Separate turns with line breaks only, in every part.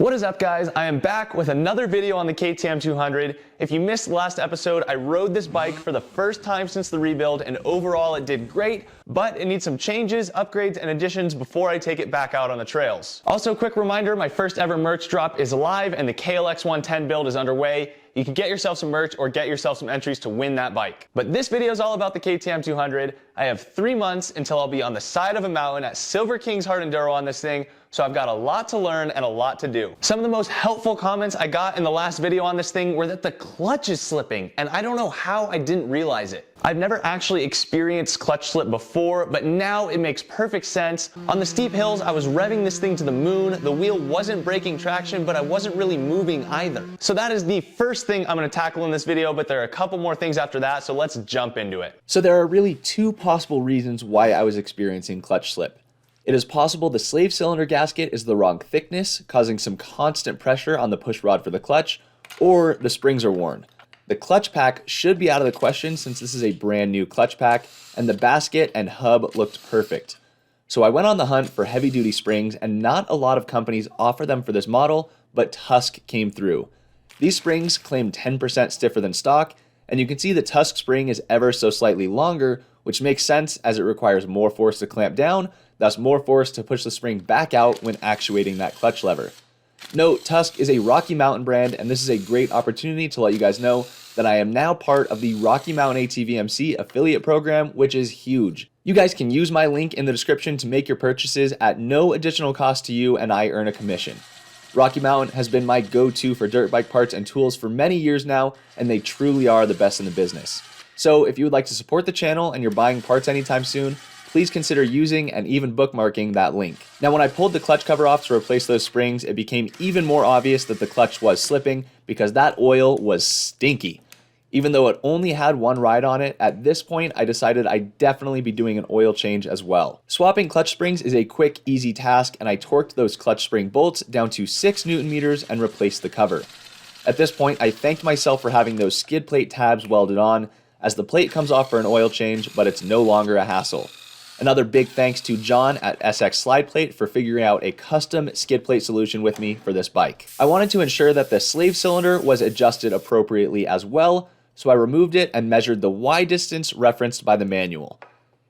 What is up, guys? I am back with another video on the KTM 200. If you missed the last episode, I rode this bike for the first time since the rebuild, and overall it did great, but it needs some changes, upgrades, and additions before I take it back out on the trails. Also, quick reminder, my first ever merch drop is live and the KLX 110 build is underway. You can get yourself some merch or get yourself some entries to win that bike. But this video is all about the KTM 200. I have 3 months until I'll be on the side of a mountain at Silver King's Hard Enduro on this thing, so I've got a lot to learn and a lot to do. Some of the most helpful comments I got in the last video on this thing were that the clutch is slipping, and I don't know how I didn't realize it. I've never actually experienced clutch slip before, but now it makes perfect sense. On the steep hills, I was revving this thing to the moon. The wheel wasn't breaking traction, but I wasn't really moving either. So that is the first thing I'm gonna tackle in this video, but there are a couple more things after that, so let's jump into it.
So there are really two possible reasons why I was experiencing clutch slip. It is possible the slave cylinder gasket is the wrong thickness, causing some constant pressure on the push rod for the clutch, or the springs are worn. The clutch pack should be out of the question since this is a brand new clutch pack, and the basket and hub looked perfect. So I went on the hunt for heavy duty springs, and not a lot of companies offer them for this model, but Tusk came through. These springs claim 10% stiffer than stock, and you can see the Tusk spring is ever so slightly longer, which makes sense as it requires more force to clamp down, thus more force to push the spring back out when actuating that clutch lever. Note, Tusk is a Rocky Mountain brand, and this is a great opportunity to let you guys know that I am now part of the Rocky Mountain ATVMC affiliate program, which is huge. You guys can use my link in the description to make your purchases at no additional cost to you, and I earn a commission. Rocky Mountain has been my go-to for dirt bike parts and tools for many years now, and they truly are the best in the business. So if you would like to support the channel and you're buying parts anytime soon, please consider using and even bookmarking that link. Now, when I pulled the clutch cover off to replace those springs, it became even more obvious that the clutch was slipping because that oil was stinky. Even though it only had one ride on it, at this point I decided I'd definitely be doing an oil change as well. Swapping clutch springs is a quick, easy task, and I torqued those clutch spring bolts down to 6 Newton meters and replaced the cover. At this point, I thanked myself for having those skid plate tabs welded on, as the plate comes off for an oil change, but it's no longer a hassle. Another big thanks to John at SXSlideplate for figuring out a custom skid plate solution with me for this bike. I wanted to ensure that the slave cylinder was adjusted appropriately as well, so I removed it and measured the Y distance referenced by the manual.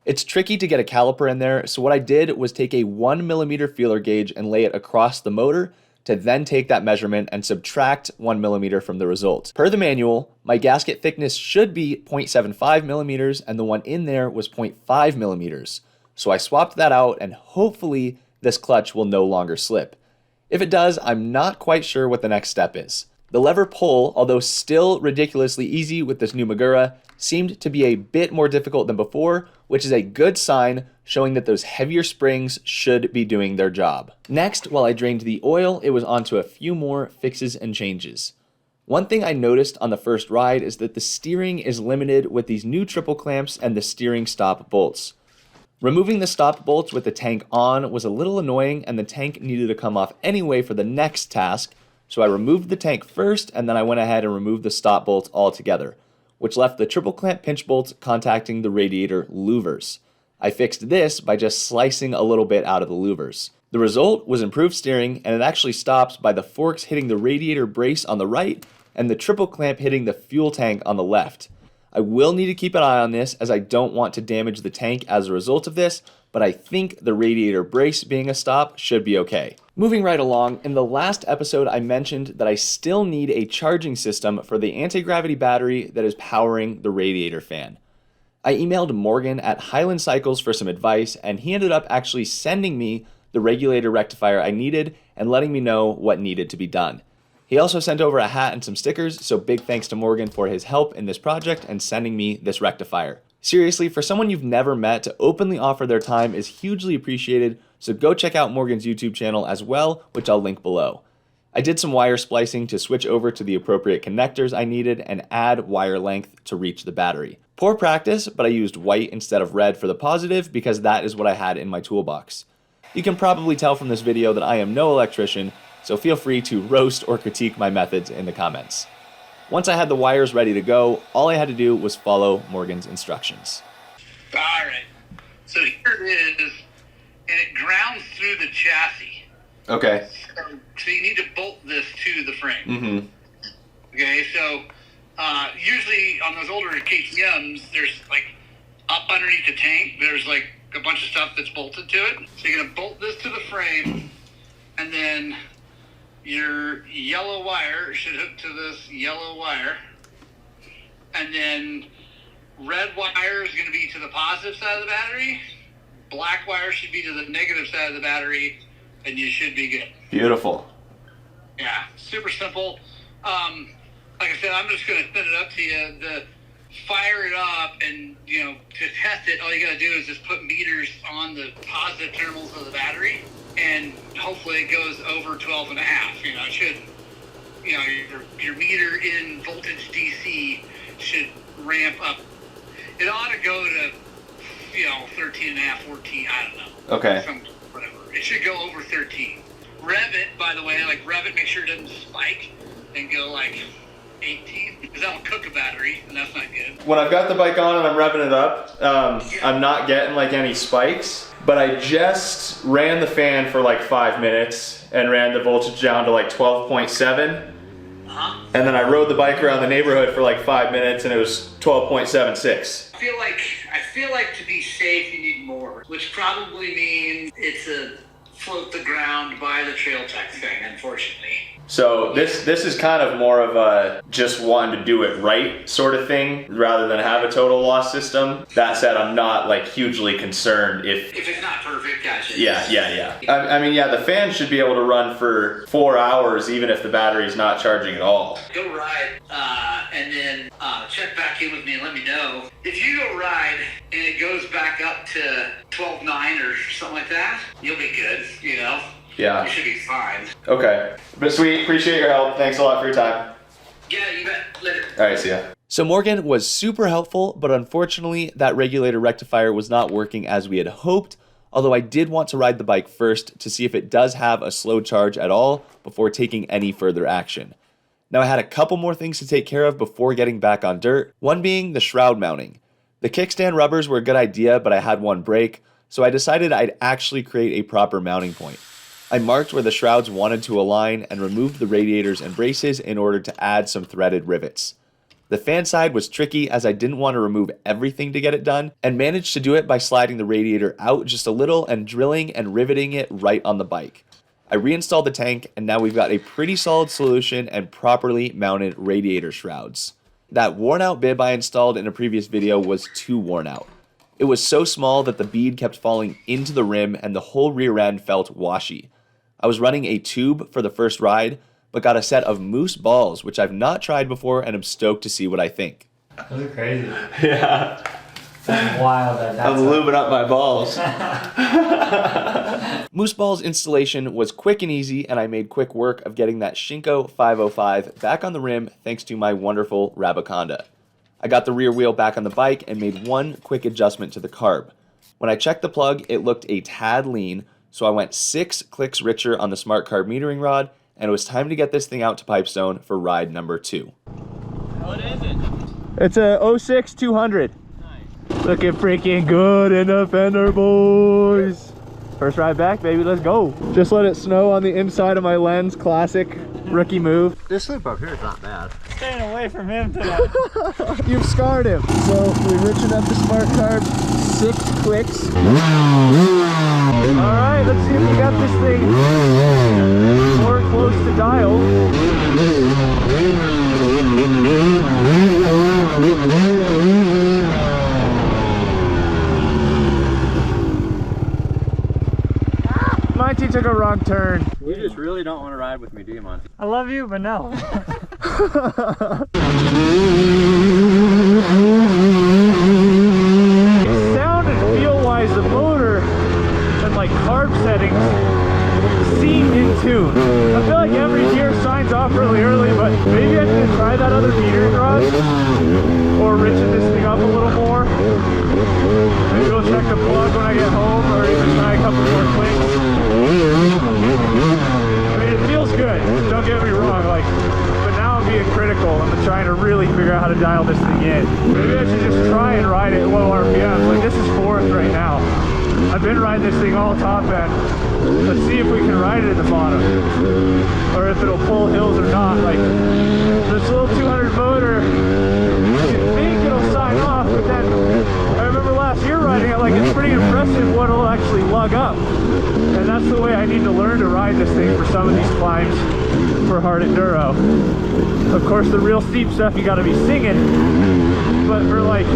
It's tricky to get a caliper in there, so what I did was take a 1mm feeler gauge and lay it across the motor to then take that measurement and subtract 1mm from the result. Per the manual, my gasket thickness should be 0.75mm and the one in there was 0.5mm. So I swapped that out, and hopefully this clutch will no longer slip. If it does, I'm not quite sure what the next step is. The lever pull, although still ridiculously easy with this new Magura, seemed to be a bit more difficult than before, which is a good sign, showing that those heavier springs should be doing their job. Next, while I drained the oil, it was on to a few more fixes and changes. One thing I noticed on the first ride is that the steering is limited with these new triple clamps and the steering stop bolts. Removing the stop bolts with the tank on was a little annoying, and the tank needed to come off anyway for the next task, so I removed the tank first, and then I went ahead and removed the stop bolts altogether, which left the triple clamp pinch bolts contacting the radiator louvers. I fixed this by just slicing a little bit out of the louvers. The result was improved steering, and it actually stops by the forks hitting the radiator brace on the right and the triple clamp hitting the fuel tank on the left. I will need to keep an eye on this as I don't want to damage the tank as a result of this, but I think the radiator brace being a stop should be okay. Moving right along, in the last episode I mentioned that I still need a charging system for the anti-gravity battery that is powering the radiator fan. I emailed Morgan at Highland Cycles for some advice, and he ended up actually sending me the regulator rectifier I needed and letting me know what needed to be done. He also sent over a hat and some stickers, so big thanks to Morgan for his help in this project and sending me this rectifier. Seriously, for someone you've never met to openly offer their time is hugely appreciated, so go check out Morgan's YouTube channel as well, which I'll link below. I did some wire splicing to switch over to the appropriate connectors I needed and add wire length to reach the battery. Poor practice, but I used white instead of red for the positive because that is what I had in my toolbox. You can probably tell from this video that I am no electrician, so feel free to roast or critique my methods in the comments. Once I had the wires ready to go, all I had to do was follow Morgan's instructions.
Alright, so here it is, and it grounds through the chassis.
Okay.
So So you need to bolt this to the frame. Okay, so usually on those older KTMs, there's like up underneath the tank, there's like a bunch of stuff that's bolted to it. So you're gonna bolt this to the frame, and then your yellow wire should hook to this yellow wire, and then red wire is going to be to the positive side of the battery, black wire should be to the negative side of the battery, and you should be good.
Beautiful.
Yeah, super simple. Like I said, I'm just going to spin it up to you. Fire it up, and to test it, all you got to do is just put meters on the positive terminals of the battery, and hopefully it goes over 12 and a half. It should, your meter in voltage DC should ramp up. It ought to go to, 13 and a half, 14, I don't know.
Okay.
Whatever. It should go over 13. Rev it, by the way, rev it, make sure it doesn't spike, and go 18, because that'll cook a battery, and that's not good.
When I've got the bike on and I'm revving it up, I'm not getting any spikes, but I just ran the fan for 5 minutes and ran the voltage down to 12.7. And then I rode the bike around the neighborhood for 5 minutes and it was 12.76.
I feel like to be safe you need more, which probably means it's a float the ground by the trail tech thing, unfortunately.
So this is kind of more of a just wanting to do it right sort of thing rather than have a total loss system. That said, I'm not hugely concerned if
it's not perfect, gotcha.
Yeah. I mean, the fan should be able to run for 4 hours even if the battery's not charging at all.
Go ride, and then check back in with me and let me know. If you go ride and it goes back up to 12.9 or something like that, you'll be good,
Yeah.
You should be fine.
Okay. But sweet, appreciate your help. Thanks a lot for your time.
Yeah, you bet. Later.
All right, see ya.
So Morgan was super helpful, but unfortunately that regulator rectifier was not working as we had hoped, although I did want to ride the bike first to see if it does have a slow charge at all before taking any further action. Now I had a couple more things to take care of before getting back on dirt, one being the shroud mounting. The kickstand rubbers were a good idea, but I had one break, so I decided I'd actually create a proper mounting point. I marked where the shrouds wanted to align and removed the radiators and braces in order to add some threaded rivets. The fan side was tricky as I didn't want to remove everything to get it done, and managed to do it by sliding the radiator out just a little and drilling and riveting it right on the bike. I reinstalled the tank, and now we've got a pretty solid solution and properly mounted radiator shrouds. That worn out bib I installed in a previous video was too worn out. It was so small that the bead kept falling into the rim and the whole rear end felt washy. I was running a tube for the first ride, but got a set of moose balls, which I've not tried before and am stoked to see what I think.
Those are crazy.
Yeah.
That's wild.
I'm lubing up my balls.
Moose balls installation was quick and easy, and I made quick work of getting that Shinko 505 back on the rim thanks to my wonderful Rabaconda. I got the rear wheel back on the bike and made one quick adjustment to the carb. When I checked the plug, it looked a tad lean, so I went 6 clicks richer on the smart carb metering rod, and it was time to get this thing out to Pipestone for ride number 2.
What is it?
It's a 06 200. Nice. Looking freaking good in the fender, boys. First ride back, baby, let's go. Just let it snow on the inside of my lens, classic rookie move.
This loop up here is not bad. Staying away from him today.
You've scarred him. So we richen up the smart carb, 6 clicks. All right, let's see if we got this thing more close to dial. Monty took a wrong turn.
You just really don't want to ride with me, do you, Monty? I love you, but no.
Sound and feel-wise, the motor and carb settings seem in tune. I feel like every gear signs off really early, but maybe I need to try that other metering rod or richen this thing up a little more. Maybe we'll check the plug when I get home, or even try a couple more clicks. I mean, it feels good, don't get me wrong, but now I'm being critical. I'm trying to really figure out how to dial this thing in. Maybe I should just try and ride it at low RPMs. This is 4th right now.
I've been riding this thing all top end. Let's see if we can ride it in the bottom, or if it'll pull hills or not. Like this little 200 motor, you think it'll sign off, but then I remember last year riding it, like it's pretty impressive what it'll actually lug up. And that's the way I need to learn to ride this thing for some of these climbs for hard enduro. Of course, the real steep stuff you got to be singing, but for like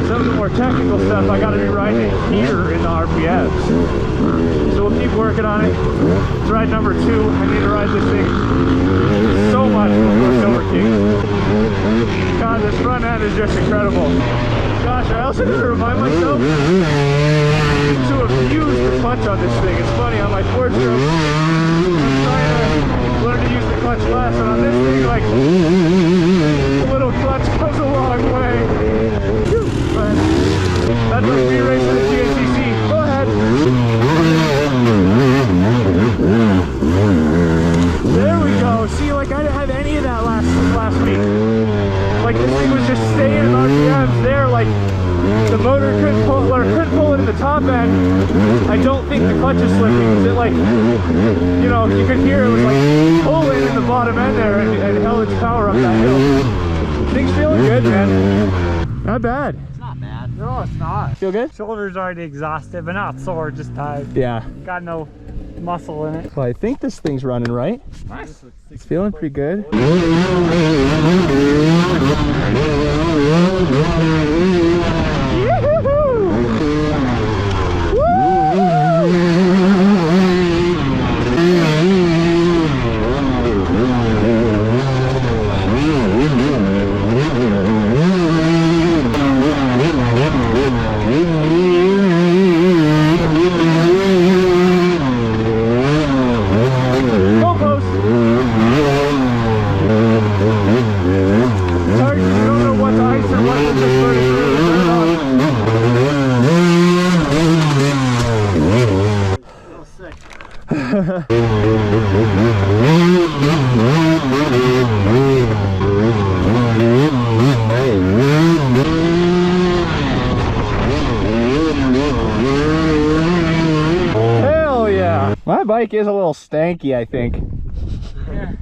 some of the more technical stuff, I got to be riding a heater in the RPMs. So we'll keep working on it. It's ride number 2. I need to ride this thing so much before Silver King. God, this front end is just incredible. Gosh, I also need to remind myself to abuse the clutch on this thing. It's funny, on my 4-stroke, I'm trying to learn to use the clutch less, and on this thing, like, a little clutch goes a long way. But that's like me racing the GNCC. Go ahead. There we go. See, like, I didn't have any of that last week. Like, this thing was just staying in RPMs there, like, the motor couldn't pull it in the top end. I don't think the clutch is slipping, because it, like, you know, you could hear it was like pulling in the bottom end there and held its power up that hill. Things feeling good, man. Not bad.
It's not bad.
No, it's not. Feel good?
Shoulder's already exhausted, but not sore, just tired.
Yeah.
Got no muscle in it.
Well, I think this thing's running right.
Nice.
It's feeling pretty good. Hell yeah! My bike is a little stanky, I think.
Yeah.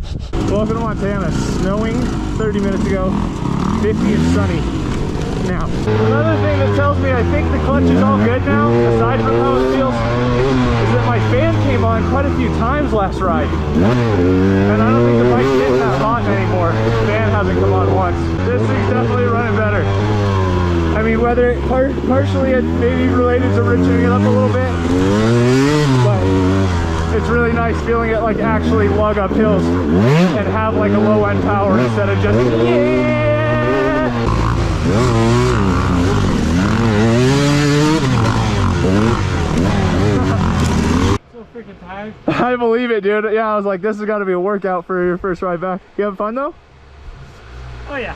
Welcome to Montana. Snowing 30 minutes ago, 50 and sunny now. Another thing that tells me I think the clutch is all good now, aside from how it feels, is that my fan came on quite a few times last ride. And I don't think the bike's getting that hot anymore. The fan hasn't come on once. This thing's definitely running better. I mean, whether it partially it may be related to richening it up a little bit, but it's really nice feeling it like actually lug up hills and have like a low end power instead of just
So freaking tired.
I believe it, dude. Yeah, I was like, this has got to be a workout for your first ride back. You having fun though?
Oh yeah.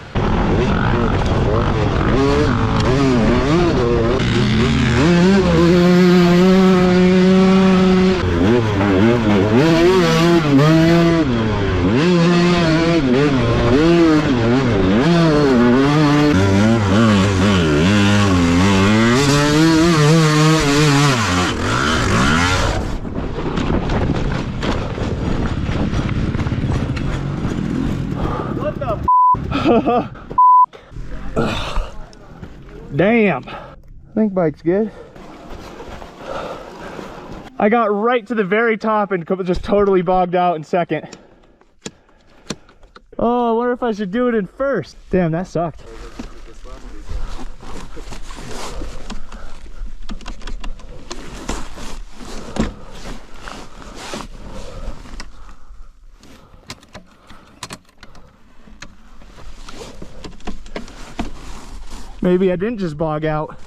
Damn. I think bike's good. I got right to the very top and just totally bogged out in second. Oh, I wonder if I should do it in first. Damn, that sucked. Maybe I didn't just bog out.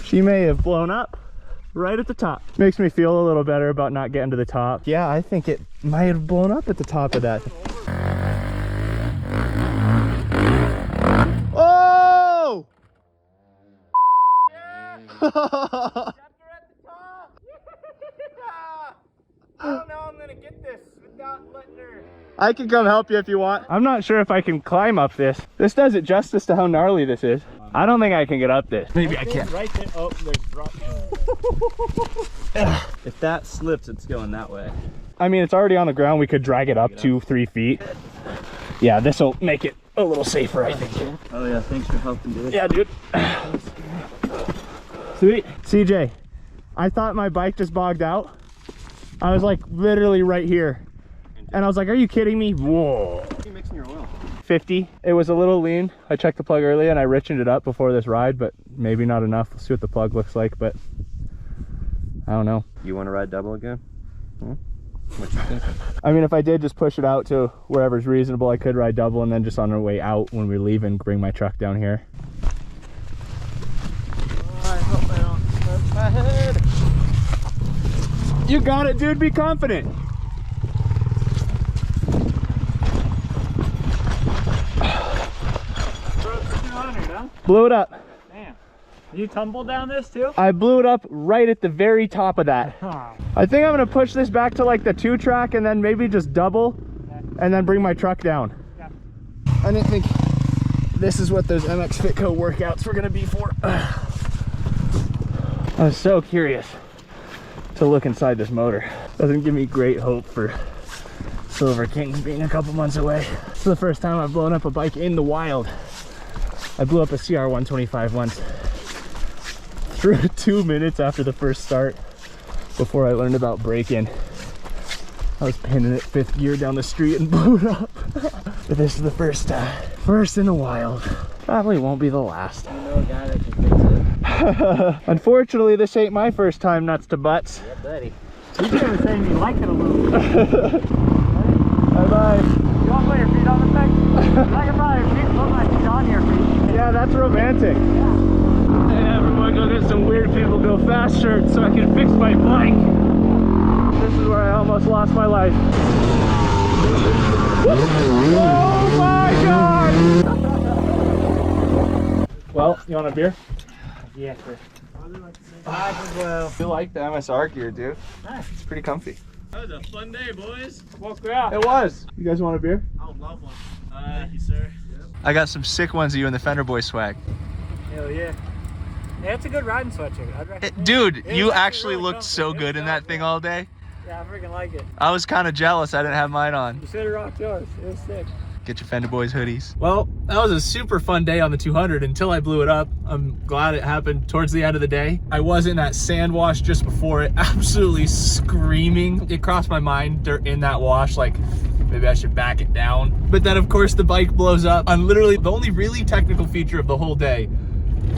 She may have blown up right at the top. Makes me feel a little better about not getting to the top. Yeah, I think it might have blown up at the top of that. Oh! Yeah! I don't know how I'm gonna get this without letting her. I can come help you if you want. I'm not sure if I can climb up this. This does it justice to how gnarly this is. I don't think I can get up this. Maybe I can.
Right there. Oh, there's drop. If that slips, it's going that way.
I mean, it's already on the ground. We could drag it up 2-3 feet. Yeah, this will make it a little safer, I think.
Oh yeah, thanks for helping, dude.
Yeah, dude. Sweet. CJ, I thought my bike just bogged out. I was like literally right here. And I was like, are you kidding me? Whoa.
What are you mixing your oil?
50. It was a little lean. I checked the plug earlier and I richened it up before this ride, but maybe not enough. We'll see what the plug looks like, but I don't know.
You want to ride double again? What you think?
I mean, if I did just push it out to wherever's reasonable, I could ride double and then just on our way out when we're leaving, bring my truck down here.
I hope I don't hurt my head.
You got it, dude. Be confident.
Broke for 200, huh?
Blew it up.
Damn. You tumbled down this too?
I blew it up right at the very top of that. I think I'm gonna push this back to like the 2-track and then maybe just double and then bring my truck down.
Yeah.
I didn't think this is what those MXFitCo workouts were gonna be for. I was so curious to look inside this motor. Doesn't give me great hope for Silver Kings being a couple months away. This is the first time I've blown up a bike in the wild. I blew up a CR 125 once. Through 2 minutes after the first start, before I learned about braking. I was pinning it 5th gear down the street and blew it up. But this is the first in the wild. Probably won't be the last.
You know a guy that can fix it.
Unfortunately, this ain't my first time nuts to butts.
Yeah, buddy. You were saying you like it a little bit.
Bye-bye.
You want to put your feet on the thing? I can probably put my feet on your feet.
Yeah, that's romantic. Hey everyone, go get some weird people go fast shirts so I can fix my bike. This is where I almost lost my life. Oh my god! Well, you want a beer?
Yeah, sure.
You like the MSR gear, dude.
Nice.
It's pretty comfy.
That was a fun day, boys. Well, yeah.
It was. You guys want a beer?
I would love one. Thank you, sir.
I got some sick ones of you in the Fender Boy swag.
Hell yeah. Yeah, it's a good riding sweatshirt. I'd recommend
Dude,
it.
you
It's
actually
really
looked
comfy.
so
It
good
was
in that
awesome.
thing all day.
Yeah, I freaking like it.
I was kind of jealous I didn't have mine on.
You should have rocked yours. It was sick.
Get your Fender Boys hoodies. Well, that was a super fun day on the 200 until I blew it up. I'm glad it happened towards the end of the day. I was in that sand wash just before it, absolutely screaming. It crossed my mind in that wash, like maybe I should back it down. But then of course the bike blows up on literally the only really technical feature of the whole day,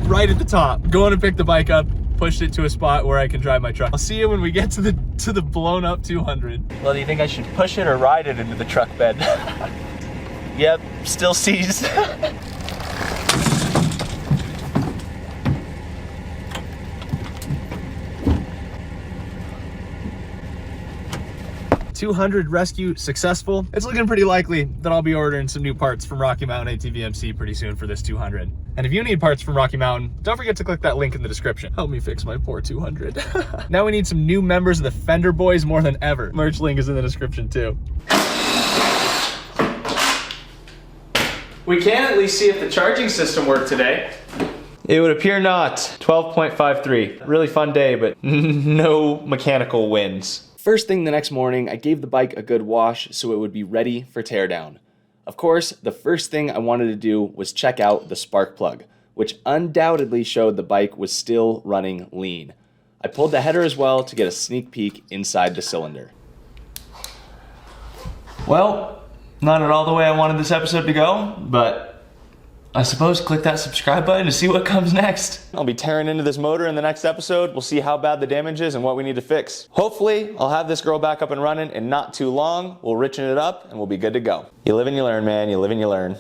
right at the top. Going to pick the bike up, pushed it to a spot where I can drive my truck. I'll see you when we get to the blown up 200. Well, do you think I should push it or ride it into the truck bed? Yep, still seized. 200 rescue successful. It's looking pretty likely that I'll be ordering some new parts from Rocky Mountain ATVMC pretty soon for this 200. And if you need parts from Rocky Mountain, don't forget to click that link in the description. Help me fix my poor 200. Now we need some new members of the Fender Boys more than ever. Merch link is in the description too. We can at least see if the charging system worked today. It would appear not. 12.53. Really fun day, but no mechanical wins.
First thing the next morning, I gave the bike a good wash so it would be ready for teardown. Of course, the first thing I wanted to do was check out the spark plug, which undoubtedly showed the bike was still running lean. I pulled the header as well to get a sneak peek inside the cylinder.
Well, not at all the way I wanted this episode to go, but I suppose click that subscribe button to see what comes next. I'll be tearing into this motor in the next episode. We'll see how bad the damage is and what we need to fix. Hopefully, I'll have this girl back up and running in not too long. We'll richen it up and we'll be good to go. You live and you learn, man. You live and you learn.